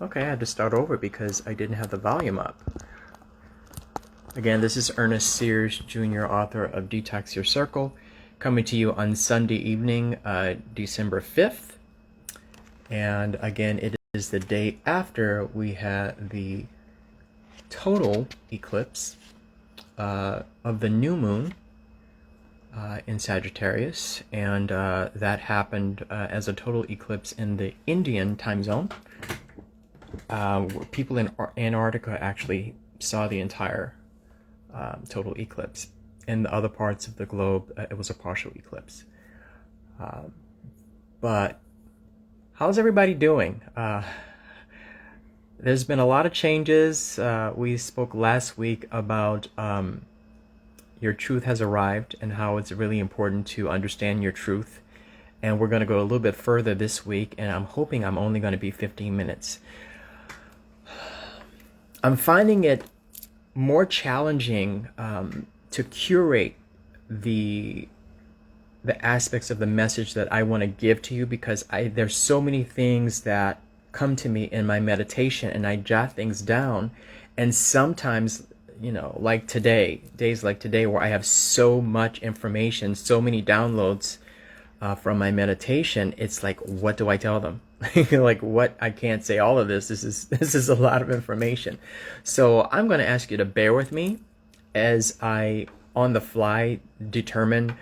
Okay, I had to start over because I didn't have the volume up. Again, this is Ernest Sears, Jr., author of Detox Your Circle, coming to you on Sunday evening, December 5th. And again, it is the day after we had the total eclipse of the new moon in Sagittarius, and that happened as a total eclipse in the Indian time zone. People in Antarctica actually saw the entire total eclipse. In the other parts of the globe, it was a partial eclipse. But how's everybody doing? There's been a lot of changes. We spoke last week about your truth has arrived and how it's really important to understand your truth. And we're going to go a little bit further this week, and I'm hoping I'm only going to be 15 minutes. I'm finding it more challenging to curate the aspects of the message that I want to give to you, because there's so many things that come to me in my meditation, and I jot things down. And sometimes, like today, days like today, where I have so much information, so many downloads from my meditation, it's like, what do I tell them? Like, what? I can't say all of this. This is a lot of information. So I'm going to ask you to bear with me as I, on the fly, determine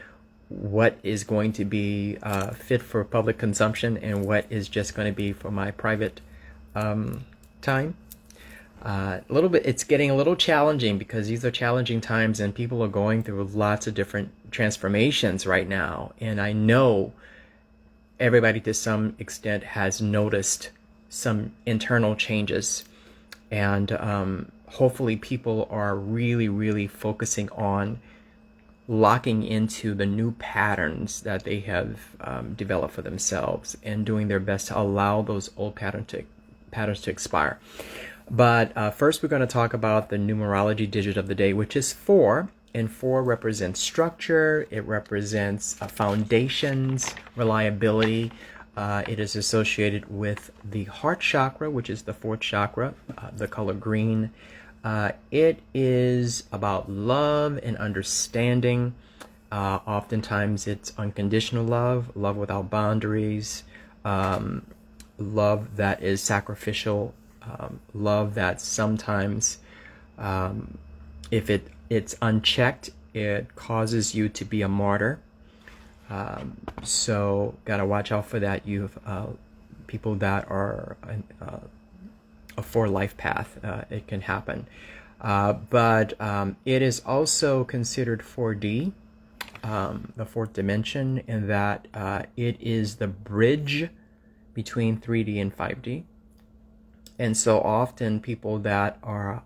what is going to be fit for public consumption and what is just going to be for my private time. It's getting a little challenging because these are challenging times and people are going through lots of different transformations right now. And I know everybody to some extent has noticed some internal changes, and hopefully people are really, really focusing on locking into the new patterns that they have developed for themselves and doing their best to allow those old patterns to expire. But first we're going to talk about the numerology digit of the day, which is 4. And 4 represents structure. It represents foundations, reliability. It is associated with the heart chakra, which is the 4th chakra, the color green. It is about love and understanding. Oftentimes it's unconditional love, love without boundaries, love that is sacrificial, love that sometimes, if it's unchecked, it causes you to be a martyr. So gotta watch out for that. You have people that are a 4 life path. It can happen. But it is also considered 4D, the 4th dimension, in that it is the bridge between 3D and 5D. And so often people that are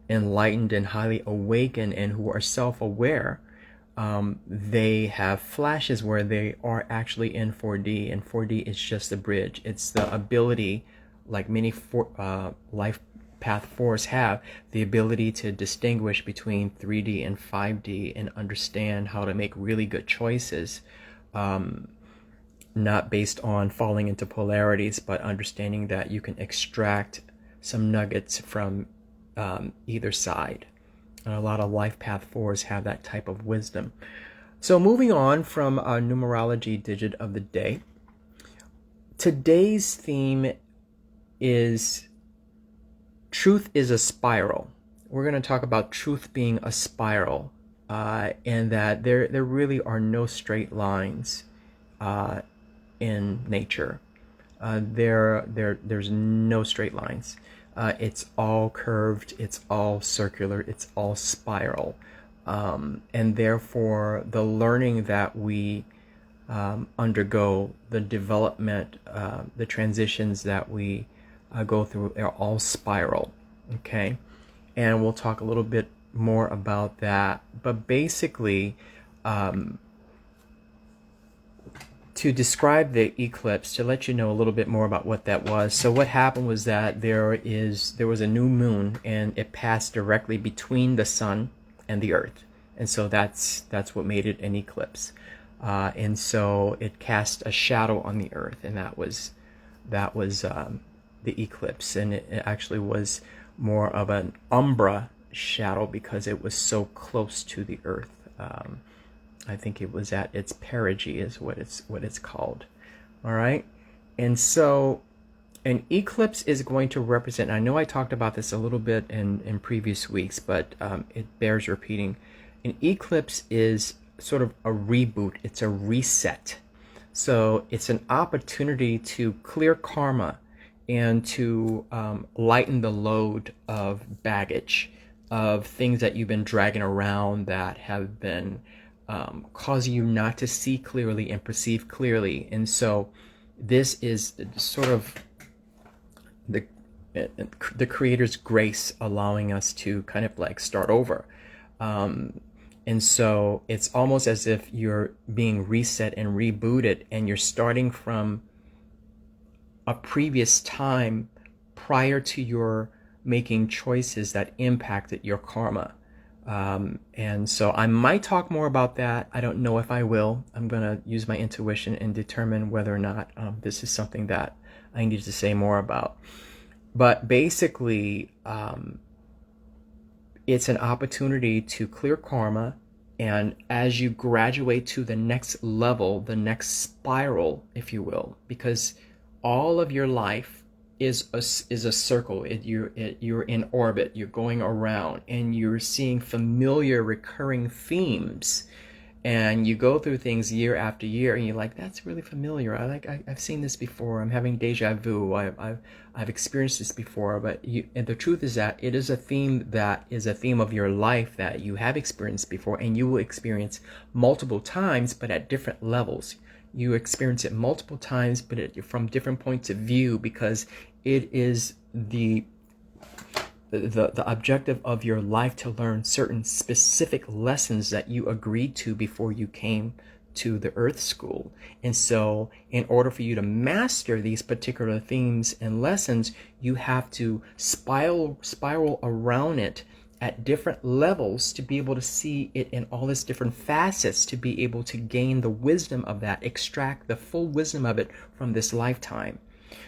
enlightened and highly awakened and who are self-aware, they have flashes where they are actually in 4D, and 4D is just a bridge. It's the ability, like many life path 4s have, the ability to distinguish between 3D and 5D and understand how to make really good choices, not based on falling into polarities, but understanding that you can extract some nuggets from either side. And a lot of life path 4s have that type of wisdom. So moving on from our numerology digit of the day, today's theme is truth is a spiral. We're going to talk about truth being a spiral, and that there really are no straight lines in nature. There's no straight lines. It's all curved, it's all circular, it's all spiral. And therefore, the learning that we undergo, the development, the transitions that we go through are all spiral, okay? And we'll talk a little bit more about that. But basically, to describe the eclipse, to let you know a little bit more about what that was. So what happened was that there was a new moon, and it passed directly between the sun and the earth, and so that's what made it an eclipse. And so it cast a shadow on the earth, and that was the eclipse, and it actually was more of an umbra shadow because it was so close to the Earth. I think it was at its perigee, is what it's called. All right, and so an eclipse is going to represent. I know I talked about this a little bit in previous weeks, but it bears repeating. An eclipse is sort of a reboot. It's a reset. So it's an opportunity to clear karma and to lighten the load of baggage, of things that you've been dragging around that have been causing you not to see clearly and perceive clearly. And so this is sort of the Creator's grace allowing us to kind of like start over. And so it's almost as if you're being reset and rebooted, and you're starting from a previous time prior to your making choices that impacted your karma. And so I might talk more about that. I don't know if I will. I'm going to use my intuition and determine whether or not this is something that I need to say more about. But basically, it's an opportunity to clear karma, and as you graduate to the next level, the next spiral, if you will, because all of your life is a circle. You're in orbit. You're going around, and you're seeing familiar, recurring themes. And you go through things year after year, and you're like, "That's really familiar. I've seen this before. I'm having deja vu. I've experienced this before." And the truth is that it is a theme that is a theme of your life that you have experienced before, and you will experience multiple times, but at different levels. You experience it multiple times, but from different points of view, because it is the objective of your life to learn certain specific lessons that you agreed to before you came to the Earth School. And so in order for you to master these particular themes and lessons, you have to spiral around it at different levels to be able to see it in all its different facets, to be able to gain the wisdom of that, extract the full wisdom of it from this lifetime.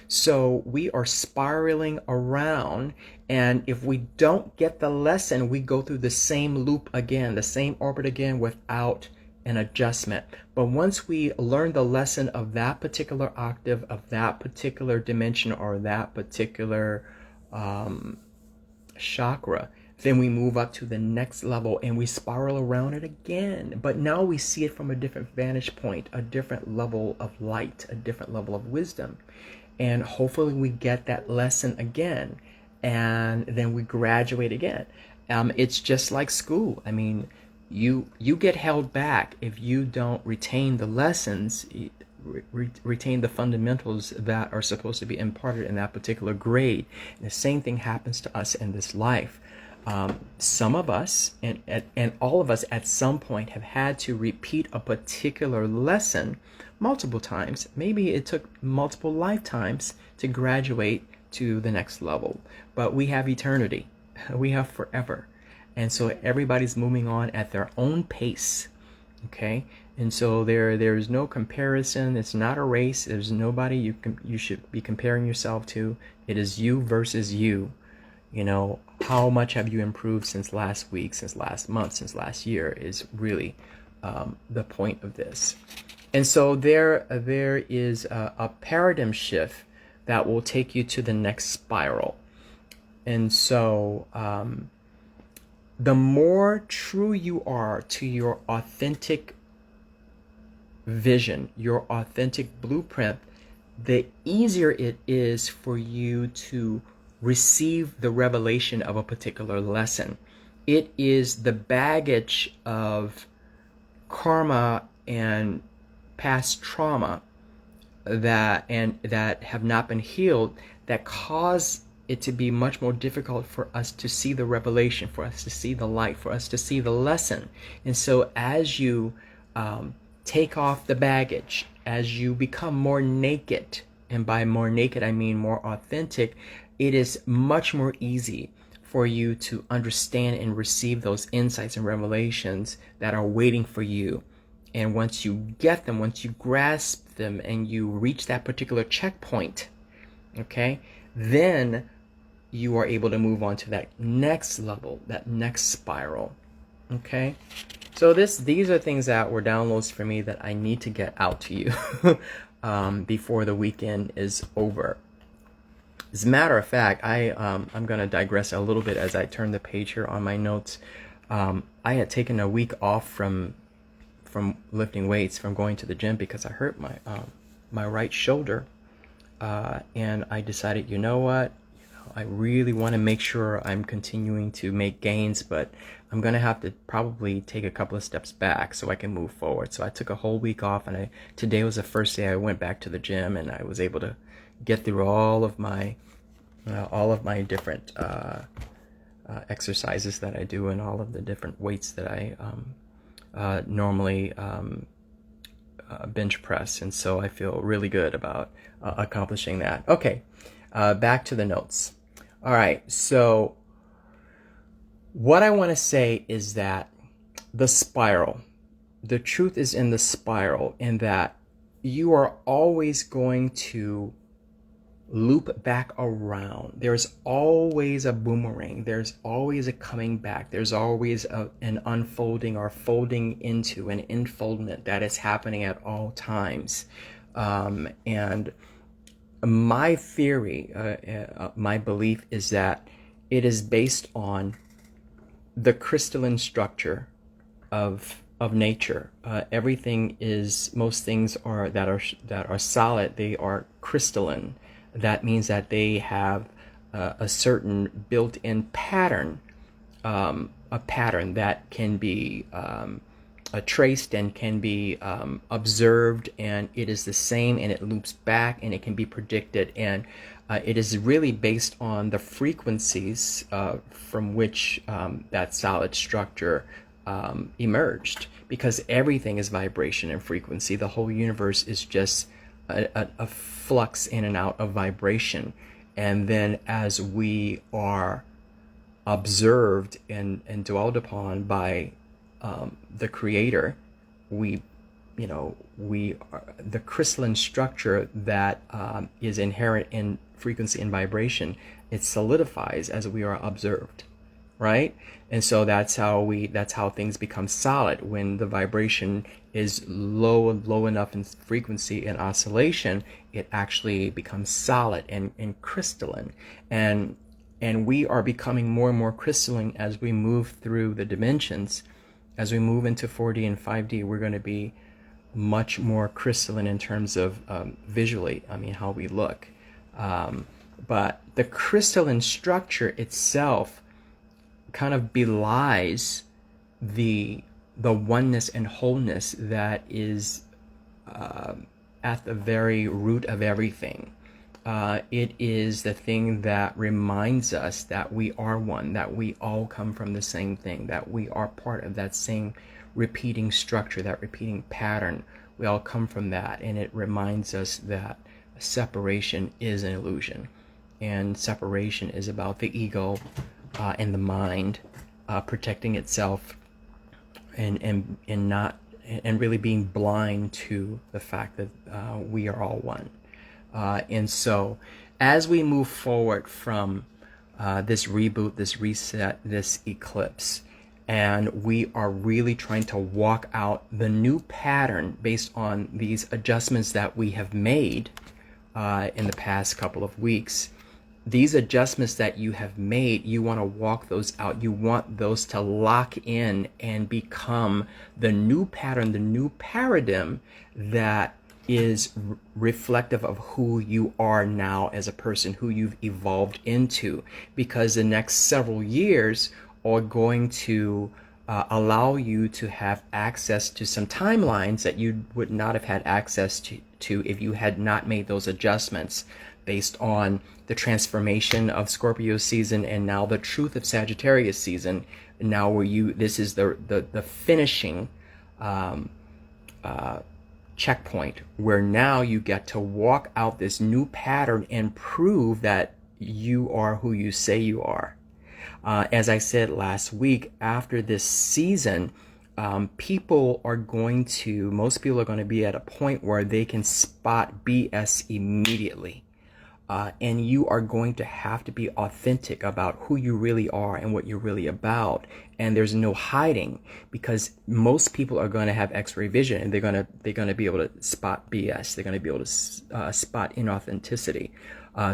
So we are spiraling around, and if we don't get the lesson, we go through the same loop again, the same orbit again, without an adjustment. But once we learn the lesson of that particular octave, of that particular dimension, or that particular chakra, then we move up to the next level and we spiral around it again. But now we see it from a different vantage point, a different level of light, a different level of wisdom. And hopefully we get that lesson again, and then we graduate again. It's just like school. I mean, you get held back if you don't retain the lessons, retain the fundamentals that are supposed to be imparted in that particular grade. And the same thing happens to us in this life. Some of us, and all of us at some point, have had to repeat a particular lesson multiple times. Maybe it took multiple lifetimes to graduate to the next level. But we have eternity. We have forever. And so everybody's moving on at their own pace. Okay? And so there's no comparison. It's not a race. There's nobody you should be comparing yourself to. It is you versus you. You know, how much have you improved since last week, since last month, since last year is really the point of this. And so there is a paradigm shift that will take you to the next spiral. And so the more true you are to your authentic vision, your authentic blueprint, the easier it is for you to receive the revelation of a particular lesson. It is the baggage of karma and past trauma that have not been healed that cause it to be much more difficult for us to see the revelation, for us to see the light, for us to see the lesson. And so as you take off the baggage, as you become more naked, and by more naked I mean more authentic, it is much more easy for you to understand and receive those insights and revelations that are waiting for you. And once you get them, once you grasp them and you reach that particular checkpoint, okay, then you are able to move on to that next level, that next spiral. Okay, so these are things that were downloads for me that I need to get out to you before the weekend is over. As a matter of fact, I'm going to digress a little bit as I turn the page here on my notes. I had taken a week off from lifting weights, from going to the gym, because I hurt my right shoulder, and I decided, you know what, I really want to make sure I'm continuing to make gains, but I'm going to have to probably take a couple of steps back so I can move forward. So I took a whole week off, and today was the first day I went back to the gym, and I was able to get through all of my different exercises that I do, and all of the different weights that I normally bench press. And so I feel really good about accomplishing that. Okay, back to the notes. All right, so what I want to say is that the spiral, the truth is in the spiral, in that you are always going to loop back around. There's always a boomerang. There's always a coming back. There's always an unfolding or folding into an enfoldment that is happening at all times. And my theory, my belief is that it is based on the crystalline structure of nature. Everything is, most things are that are solid, they are crystalline. That means that they have a certain built-in pattern, a pattern that can be traced and can be observed, and it is the same, and it loops back, and it can be predicted, and it is really based on the frequencies from which that solid structure emerged, because everything is vibration and frequency. The whole universe is just a flux in and out of vibration. And then as we are observed and dwelled upon by the creator, we are the crystalline structure that is inherent in frequency and vibration. It solidifies as we are observed, right? And so that's how things become solid. When the vibration is low enough in frequency and oscillation, it actually becomes solid and crystalline. And we are becoming more and more crystalline as we move through the dimensions. As we move into 4D and 5D, we're going to be much more crystalline in terms of visually, how we look. But the crystalline structure itself kind of belies the oneness and wholeness that is at the very root of everything. It is the thing that reminds us that we are one, that we all come from the same thing, that we are part of that same repeating structure, that repeating pattern. We all come from that, and it reminds us that separation is an illusion, and separation is about the ego and the mind protecting itself and really being blind to the fact that we are all one. And so as we move forward from this reboot, this reset, this eclipse, and we are really trying to walk out the new pattern based on these adjustments that we have made in the past couple of weeks. These adjustments that you have made, you want to walk those out. You want those to lock in and become the new pattern, the new paradigm that is reflective of who you are now as a person, who you've evolved into. Because the next several years are going to allow you to have access to some timelines that you would not have had access to if you had not made those adjustments based on the transformation of Scorpio season and now the truth of Sagittarius season. Now this is the finishing checkpoint where now you get to walk out this new pattern and prove that you are who you say you are. As I said last week, after this season, most people are going to be at a point where they can spot BS immediately. And you are going to have to be authentic about who you really are and what you're really about. And there's no hiding, because most people are going to have X-ray vision, and they're gonna be able to spot BS. They're going to be able to spot inauthenticity.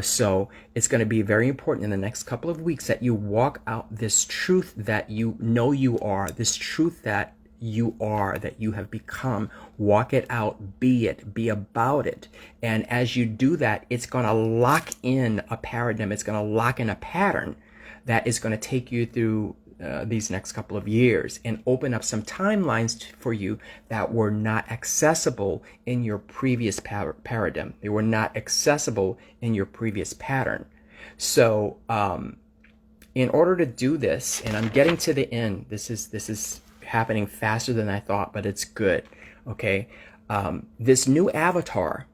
So it's going to be very important in the next couple of weeks that you walk out this truth that you know you are, this truth that you are, that you have become. Walk it out, be it, be about it. And as you do that, it's going to lock in a paradigm. It's going to lock in a pattern that is going to take you through these next couple of years and open up some timelines for you that were not accessible in your previous paradigm. They were not accessible in your previous pattern. So in order to do this, and I'm getting to the end, this is happening faster than I thought, but it's good. Okay. This new avatar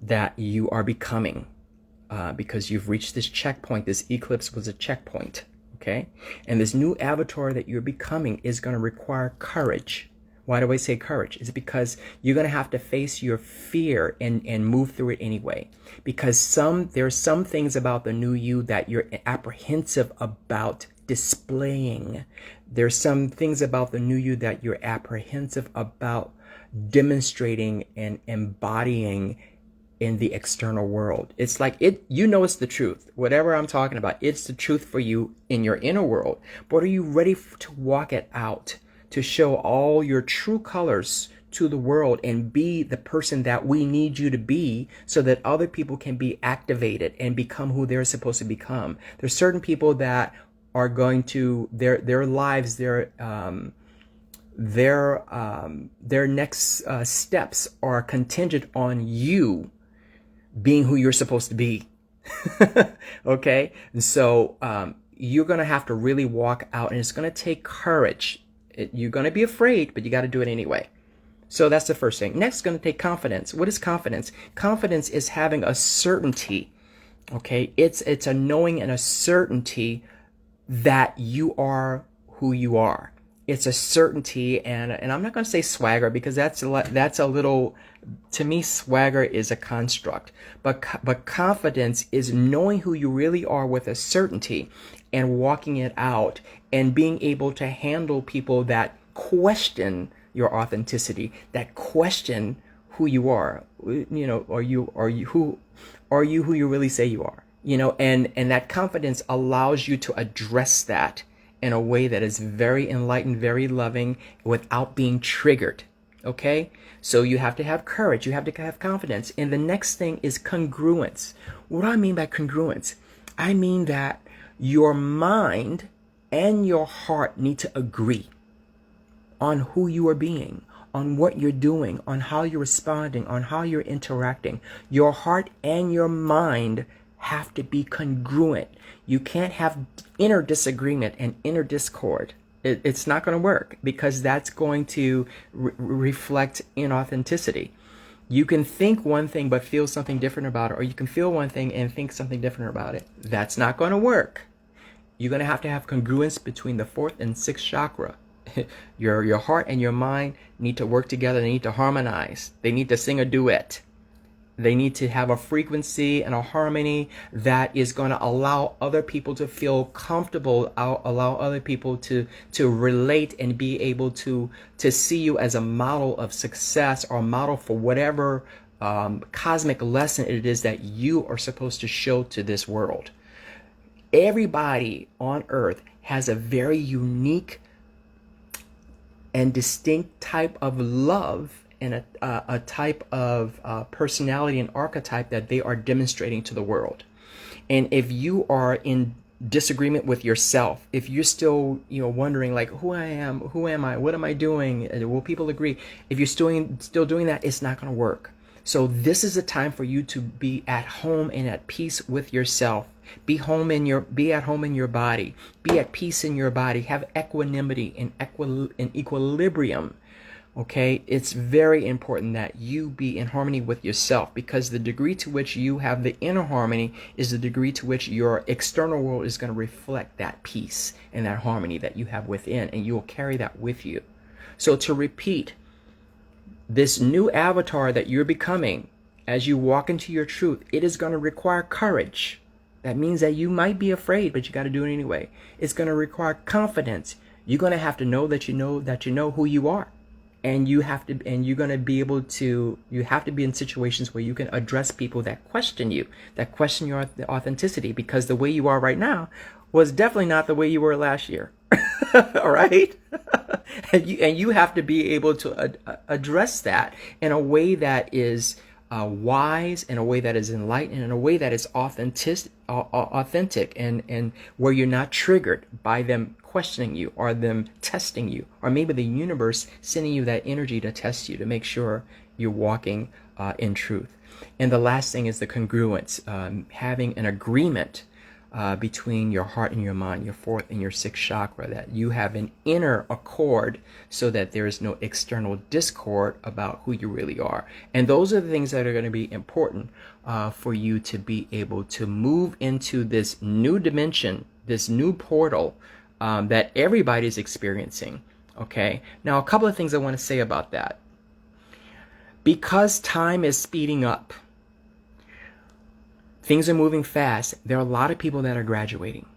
that you are becoming, because you've reached this checkpoint, this eclipse was a checkpoint. Okay. And this new avatar that you're becoming is going to require courage. Why do I say courage? It's because you're going to have to face your fear and move through it anyway. Because there's some things about the new you that you're apprehensive about displaying. There's some things about the new you that you're apprehensive about demonstrating and embodying in the external world. It's like it's the truth. Whatever I'm talking about, it's the truth for you in your inner world. But are you ready to walk it out, to show all your true colors to the world and be the person that we need you to be, so that other people can be activated and become who they're supposed to become? There's certain people that are going to their lives, their next steps are contingent on you being who you're supposed to be. Okay. And so you're going to have to really walk out, and it's going to take courage. You're going to be afraid, but you got to do it anyway. So that's the first thing. Next, it's going to take confidence. What is confidence? Confidence is having a certainty. Okay. It's a knowing and a certainty that you are who you are. It's a certainty, and I'm not going to say swagger, because that's a little, to me, swagger is a construct. But confidence is knowing who you really are with a certainty and walking it out and being able to handle people that question your authenticity, that question who you are. You know, are you who you really say you are? You know, and that confidence allows you to address that in a way that is very enlightened, very loving, without being triggered. Okay? So you have to have courage. You have to have confidence. And the next thing is congruence. What do I mean by congruence? I mean that your mind and your heart need to agree on who you are being, on what you're doing, on how you're responding, on how you're interacting. Your heart and your mind have to be congruent. You can't have inner disagreement and inner discord. It's not going to work, because that's going to reflect inauthenticity. You can think one thing but feel something different about it, or you can feel one thing and think something different about it. That's not going to work. You're going to have congruence between the fourth and sixth chakra. Your heart and your mind need to work together. They need to harmonize. They need to sing a duet. They need to have a frequency and a harmony that is going to allow other people to feel comfortable, allow other people to relate and be able to see you as a model of success, or a model for whatever cosmic lesson it is that you are supposed to show to this world. Everybody on earth has a very unique and distinct type of love and a type of personality and archetype that they are demonstrating to the world. And if you are in disagreement with yourself, if you're still wondering like who am I, what am I doing, will people agree, if you're still doing that, it's not going to work. So this is a time for you to be at home and at peace with yourself. Be at home in your body. Be at peace in your body. Have equanimity and equilibrium. Okay, it's very important that you be in harmony with yourself, because the degree to which you have the inner harmony is the degree to which your external world is going to reflect that peace and that harmony that you have within, and you will carry that with you. So to repeat, this new avatar that you're becoming, as you walk into your truth, it is going to require courage. That means that you might be afraid, but you got to do it anyway. It's going to require confidence. You're going to have to know that you know who you are. And you're going to be able to, you have to be in situations where you can address people that question you, that question your authenticity, because the way you are right now was definitely not the way you were last year. All right. and you have to be able to address that in a way that is wise, in a way that is enlightened, in a way that is authentic, and where you're not triggered by them questioning you or them testing you, or maybe the universe sending you that energy to test you to make sure you're walking in truth. And the last thing is the congruence, having an agreement between your heart and your mind, your fourth and your sixth chakra, that you have an inner accord so that there is no external discord about who you really are. And those are the things that are going to be important for you to be able to move into this new dimension, this new portal that everybody's experiencing. Okay, now a couple of things I want to say about that. Because time is speeding up, things are moving fast. There are a lot of people that are graduating.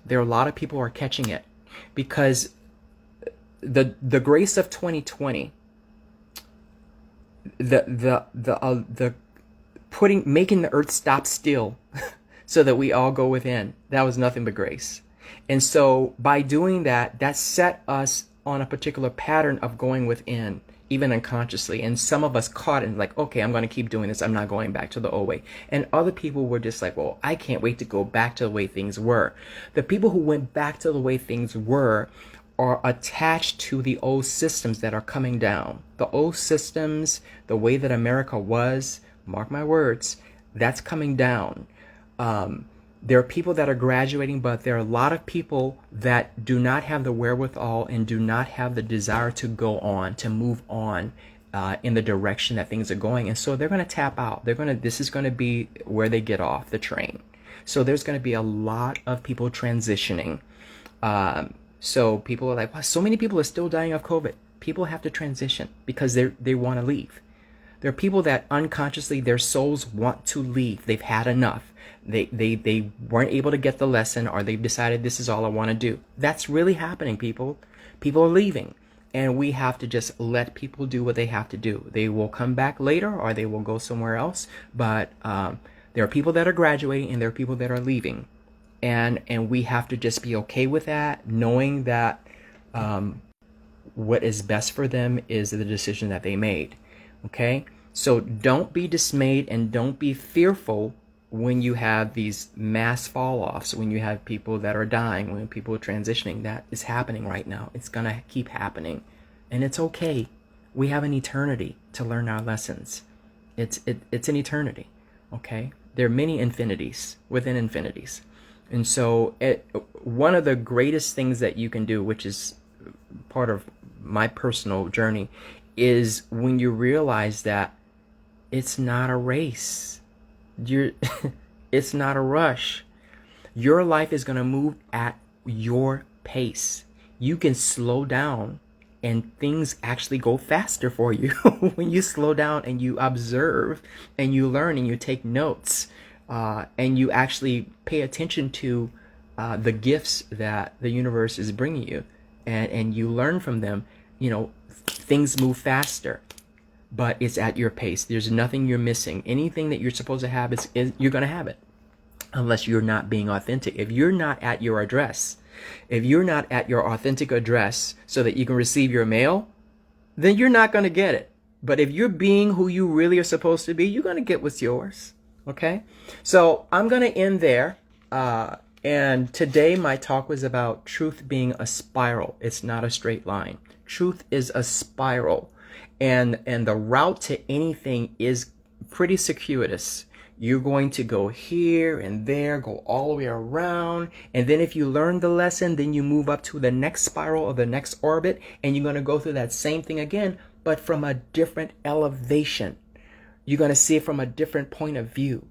There are a lot of people who are catching it, because the grace of 2020, making the earth stop still so that we all go within, that was nothing but grace. And so by doing that, that set us on a particular pattern of going within, even unconsciously. And some of us caught in like, okay, I'm going to keep doing this. I'm not going back to the old way. And other people were just like, well, I can't wait to go back to the way things were. The people who went back to the way things were are attached to the old systems that are coming down. The old systems, the way that America was, mark my words, that's coming down. There are people that are graduating, but there are a lot of people that do not have the wherewithal and do not have the desire to go on, to move on in the direction that things are going. And so they're going to tap out. This is going to be where they get off the train. So there's going to be a lot of people transitioning. So people are like, wow, so many people are still dying of COVID. People have to transition because they want to leave. There are people that unconsciously their souls want to leave. They've had enough. They weren't able to get the lesson, or they've decided this is all I want to do. That's really happening, people. People are leaving. And we have to just let people do what they have to do. They will come back later, or they will go somewhere else. But there are people that are graduating, and there are people that are leaving. And we have to just be okay with that, knowing that what is best for them is the decision that they made. Okay? So don't be dismayed and don't be fearful when you have these mass fall-offs, when you have people that are dying, when people are transitioning. That is happening right now. It's going to keep happening. And it's okay. We have an eternity to learn our lessons. It's an eternity. Okay? There are many infinities within infinities. And so one of the greatest things that you can do, which is part of my personal journey, is when you realize that it's not a race. It's not a rush. Your life is going to move at your pace. You can slow down and things actually go faster for you when you slow down and you observe and you learn and you take notes and you actually pay attention to the gifts that the universe is bringing you, and you learn from them. Things move faster. But it's at your pace. There's nothing you're missing. Anything that you're supposed to have is you're going to have it, unless you're not being authentic. If you're not at your address, if you're not at your authentic address so that you can receive your mail, then you're not going to get it. But if you're being who you really are supposed to be, you're going to get what's yours. Okay? So I'm going to end there. And today my talk was about truth being a spiral. It's not a straight line. Truth is a spiral. And the route to anything is pretty circuitous. You're going to go here and there, go all the way around. And then if you learn the lesson, then you move up to the next spiral or the next orbit. And you're going to go through that same thing again, but from a different elevation. You're going to see it from a different point of view.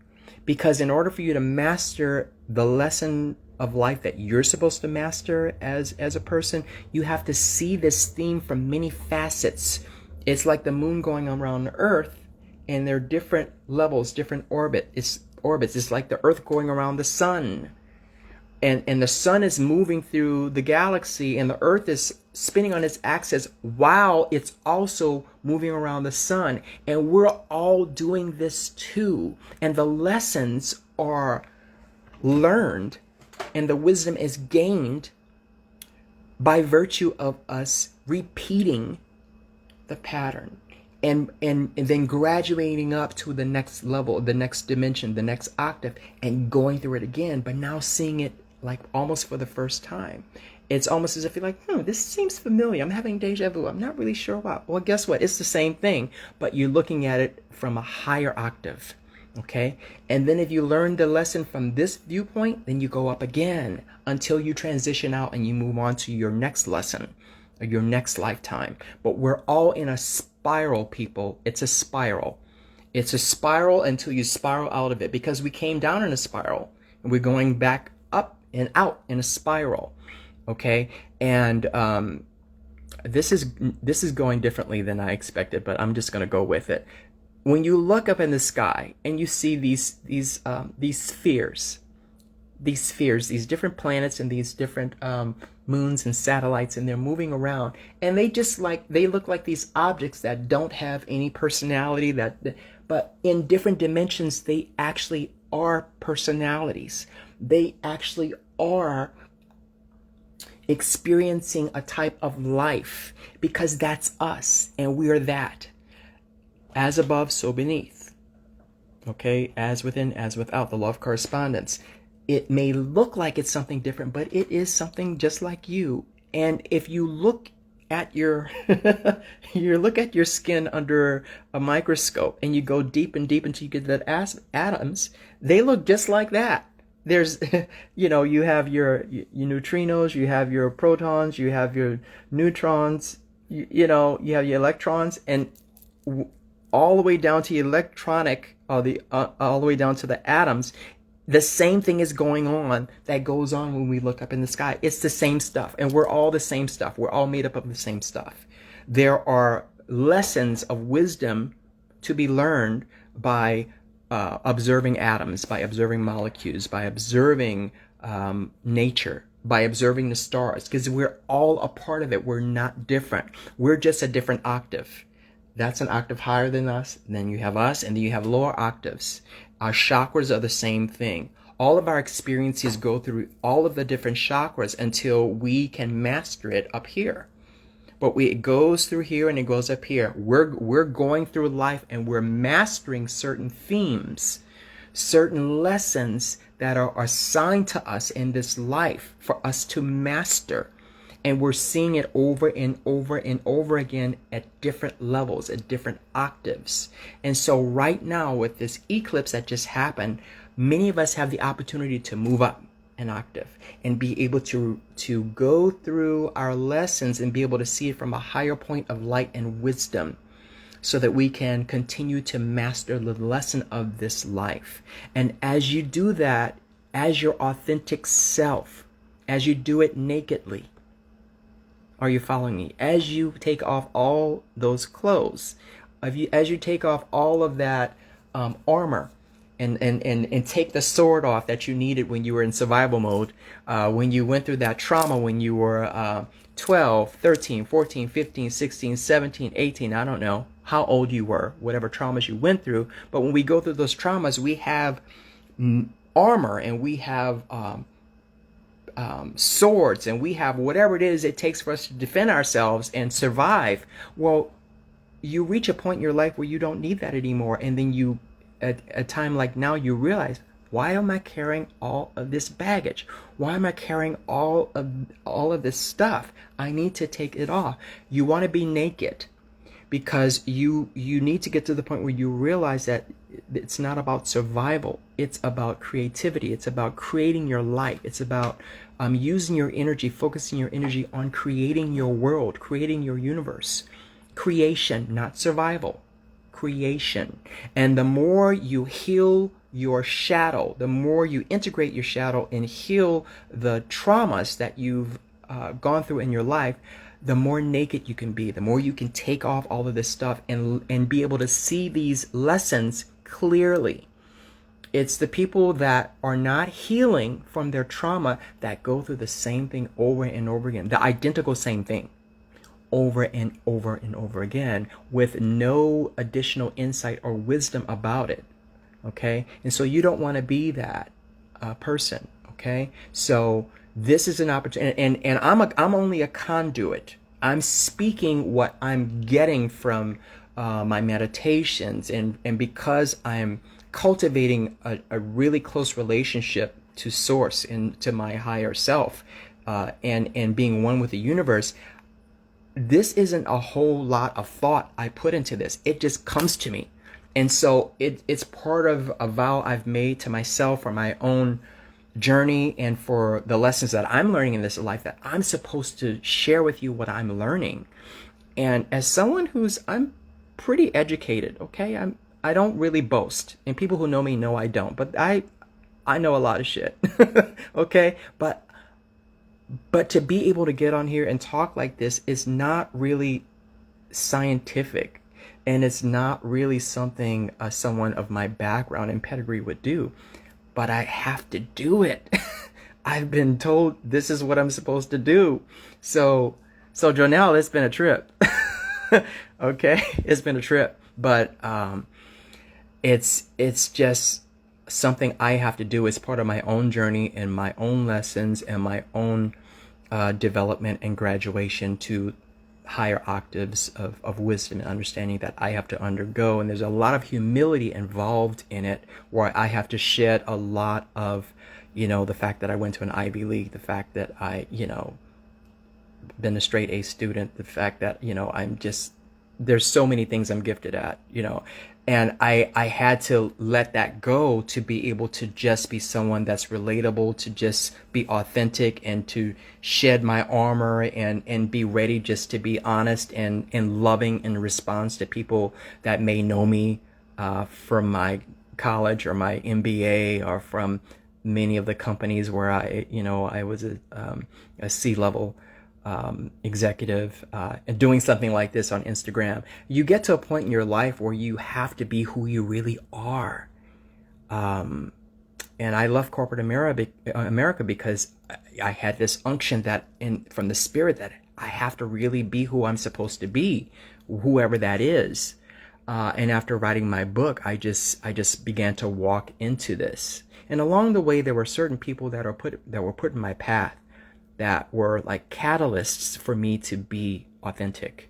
Because in order for you to master the lesson of life that you're supposed to master as a person, you have to see this theme from many facets. It's like the moon going around the earth, and they're different levels, different orbits. It's like the Earth going around the sun. And the sun is moving through the galaxy, and the Earth is spinning on its axis while it's also moving around the sun. And we're all doing this too. And the lessons are learned and the wisdom is gained by virtue of us repeating the pattern and then graduating up to the next level, the next dimension, the next octave, and going through it again, but now seeing it like almost for the first time. It's almost as if you're like, this seems familiar. I'm having deja vu. I'm not really sure why. Well, guess what? It's the same thing, but you're looking at it from a higher octave. Okay? And then if you learn the lesson from this viewpoint, then you go up again until you transition out and you move on to your next lesson or your next lifetime. But we're all in a spiral, people. It's a spiral. It's a spiral until you spiral out of it, because we came down in a spiral and we're going back up and out in a spiral. Okay? And this is going differently than I expected, but I'm just going to go with it. When you look up in the sky and you see these spheres, these different planets and these different moons and satellites, and they're moving around, and they look like these objects that don't have any personality, but in different dimensions they actually are personalities. They actually are experiencing a type of life, because that's us and we are that. As above, so beneath. Okay, as within, as without, the law of correspondence. It may look like it's something different, but it is something just like you. And if you look at your you look at your skin under a microscope and you go deep and deep until you get that atoms, they look just like that. There's you have your neutrinos, you have your protons, you have your neutrons, you have your electrons, and all the way down to electronic, all the way down to the atoms. The same thing is going on that goes on when we look up in the sky. It's the same stuff, and we're all the same stuff. We're all made up of the same stuff. There are lessons of wisdom to be learned by observing atoms, by observing molecules, by observing nature, by observing the stars, because we're all a part of it. We're not different. We're just a different octave. That's an octave higher than us. Then you have us, and then you have lower octaves. Our chakras are the same thing. All of our experiences go through all of the different chakras until we can master it up here. But it goes through here and it goes up here. We're going through life and we're mastering certain themes, certain lessons that are assigned to us in this life for us to master. And we're seeing it over and over and over again at different levels, at different octaves. And so right now with this eclipse that just happened, many of us have the opportunity to move up an octave and be able to go through our lessons and be able to see it from a higher point of light and wisdom, so that we can continue to master the lesson of this life. And as you do that, as your authentic self, as you do it nakedly, are you following me? As you take off all those clothes, as you take off all of that armor, and take the sword off that you needed when you were in survival mode, when you went through that trauma when you were 12, 13, 14, 15, 16, 17, 18, I don't know how old you were, whatever traumas you went through. But when we go through those traumas, we have armor, and we have swords, and we have whatever it is it takes for us to defend ourselves and survive. Well, you reach a point in your life where you don't need that anymore, and then you, at a time like now, you realize, why am I carrying all of this baggage? Why am I carrying all of this stuff? I need to take it off. You want to be naked, because you need to get to the point where you realize that it's not about survival. It's about creativity. It's about creating your life. It's about using your energy, focusing your energy on creating your world, creating your universe. Creation, not survival. Creation. And the more you heal your shadow, the more you integrate your shadow and heal the traumas that you've gone through in your life, the more naked you can be, the more you can take off all of this stuff and be able to see these lessons clearly. It's the people that are not healing from their trauma that go through the same thing over and over again, the identical same thing over and over and over again with no additional insight or wisdom about it. Okay? And so you don't want to be that person. Okay? So this is an opportunity, and I'm only a conduit. I'm speaking what I'm getting from my meditations, and because I'm cultivating a really close relationship to source and to my higher self, and being one with the universe, this isn't a whole lot of thought I put into this. It just comes to me. And so it's part of a vow I've made to myself for my own journey and for the lessons that I'm learning in this life, that I'm supposed to share with you what I'm learning. And as someone I'm pretty educated, okay? I don't really boast. And people who know me know I don't. But I know a lot of shit. Okay? But to be able to get on here and talk like this is not really scientific. And it's not really something someone of my background and pedigree would do. But I have to do it. I've been told this is what I'm supposed to do. So Jonelle, it's been a trip. Okay? It's been a trip. But it's just something I have to do as part of my own journey and my own lessons and my own development and graduation to higher octaves of wisdom and understanding that I have to undergo. And there's a lot of humility involved in it, where I have to shed a lot of, the fact that I went to an Ivy League, the fact that I, been a straight A student, the fact that, there's so many things I'm gifted at, and I had to let that go to be able to just be someone that's relatable, to just be authentic, and to shed my armor and be ready just to be honest and loving in response to people that may know me from my college or my MBA, or from many of the companies where I was a C-level executive, and doing something like this on Instagram. You get to a point in your life where you have to be who you really are. And I left corporate America because I had this unction from the spirit that I have to really be who I'm supposed to be, whoever that is. And after writing my book, I just began to walk into this. And along the way, there were certain people that were put in my path that were like catalysts for me to be authentic.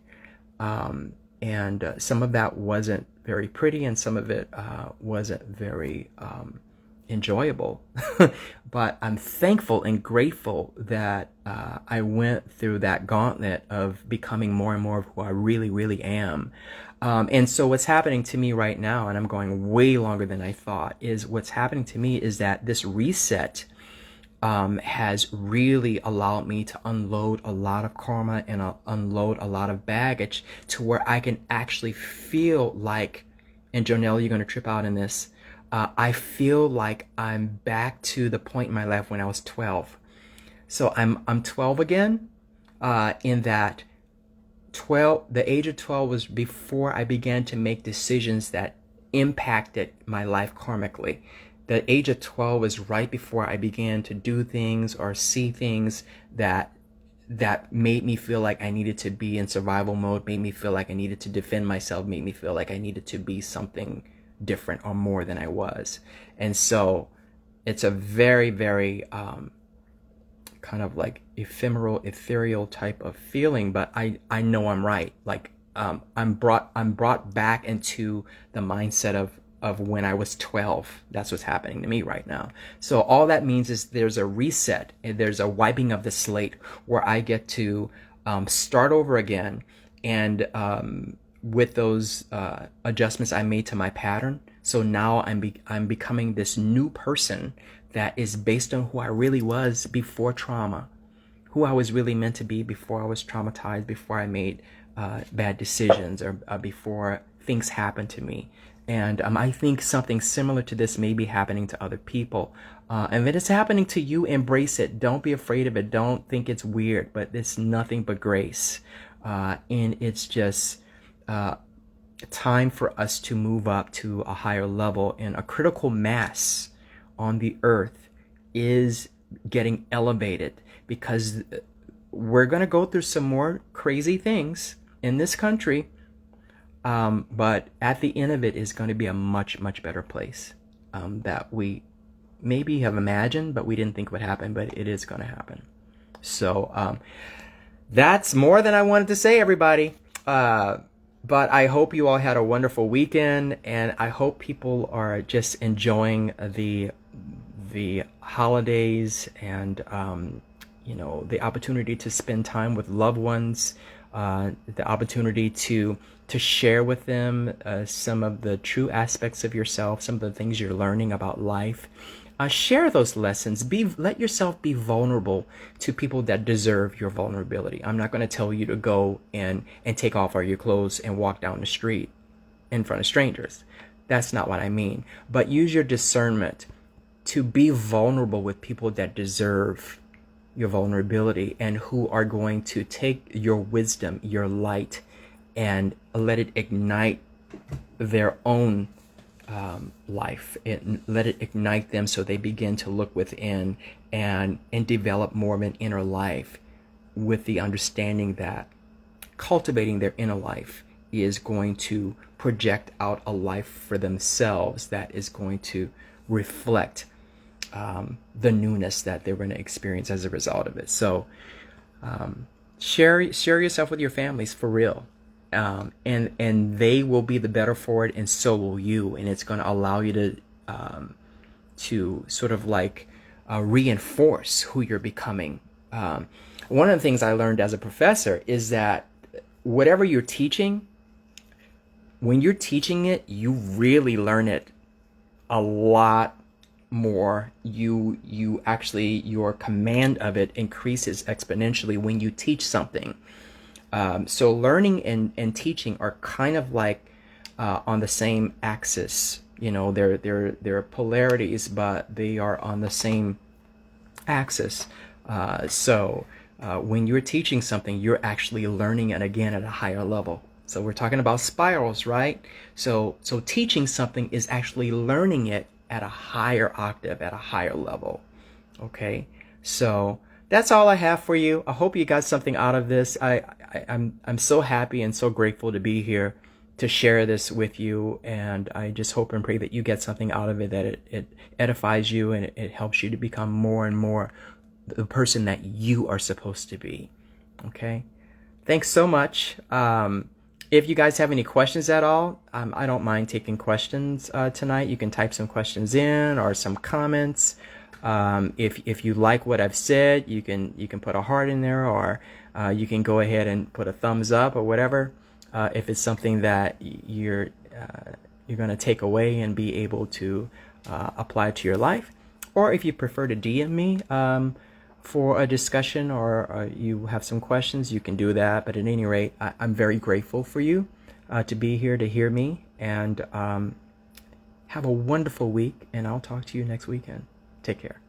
And some of that wasn't very pretty, and some of it wasn't very enjoyable. But I'm thankful and grateful that I went through that gauntlet of becoming more and more of who I really, really am. And so what's happening to me right now, and I'm going way longer than I thought, is what's happening to me is that this reset has really allowed me to unload a lot of karma and unload a lot of baggage, to where I can actually feel like, and Jonelle, you're going to trip out in this, I feel like I'm back to the point in my life when I was 12. So I'm 12 again, in that the age of 12 was before I began to make decisions that impacted my life karmically. The age of 12 was right before I began to do things or see things that made me feel like I needed to be in survival mode, made me feel like I needed to defend myself, made me feel like I needed to be something different or more than I was. And so it's a very, very kind of like ethereal type of feeling, but I know I'm right. Like I'm brought back into the mindset of when I was 12. That's what's happening to me right now. So all that means is there's a reset, and there's a wiping of the slate, where I get to start over again, and with those adjustments I made to my pattern. So now I'm becoming this new person that is based on who I really was before trauma, who I was really meant to be before I was traumatized, before I made bad decisions, or before things happened to me. And I think something similar to this may be happening to other people. And if it's happening to you, embrace it. Don't be afraid of it. Don't think it's weird, but it's nothing but grace. And it's just time for us to move up to a higher level. And a critical mass on the earth is getting elevated, because we're going to go through some more crazy things in this country. But at the end of it is going to be a much, much better place that we maybe have imagined, but we didn't think would happen, but it is going to happen. So that's more than I wanted to say, everybody. But I hope you all had a wonderful weekend, and I hope people are just enjoying the holidays and the opportunity to spend time with loved ones, the opportunity to share with them some of the true aspects of yourself, some of the things you're learning about life. Share those lessons. Let yourself be vulnerable to people that deserve your vulnerability. I'm not going to tell you to go and take off all your clothes and walk down the street in front of strangers. That's not what I mean. But use your discernment to be vulnerable with people that deserve your vulnerability and who are going to take your wisdom, your light, and let it ignite their own life. Let it ignite them so they begin to look within and develop more of an inner life, with the understanding that cultivating their inner life is going to project out a life for themselves that is going to reflect the newness that they're going to experience as a result of it. So share yourself with your families for real. And they will be the better for it, and so will you. And it's going to allow you to sort of like reinforce who you're becoming. One of the things I learned as a professor is that whatever you're teaching, when you're teaching it, you really learn it a lot more. You actually, your command of it increases exponentially when you teach something. So learning and teaching are kind of like on the same axis. They're polarities, but they are on the same axis. So when you're teaching something, you're actually learning it again at a higher level. So we're talking about spirals, right? So teaching something is actually learning it at a higher octave, at a higher level. Okay, so that's all I have for you. I hope you got something out of this. I'm so happy and so grateful to be here to share this with you, and I just hope and pray that you get something out of it, that it edifies you and it helps you to become more and more the person that you are supposed to be. Okay, thanks so much. If you guys have any questions at all, I don't mind taking questions tonight. You can type some questions in or some comments. If you like what I've said, you can put a heart in there, or you can go ahead and put a thumbs up or whatever. If it's something that you're going to take away and be able to apply to your life, or if you prefer to DM me for a discussion, or you have some questions, you can do that. But at any rate, I'm very grateful for you to be here to hear me, and have a wonderful week, and I'll talk to you next weekend. Take care.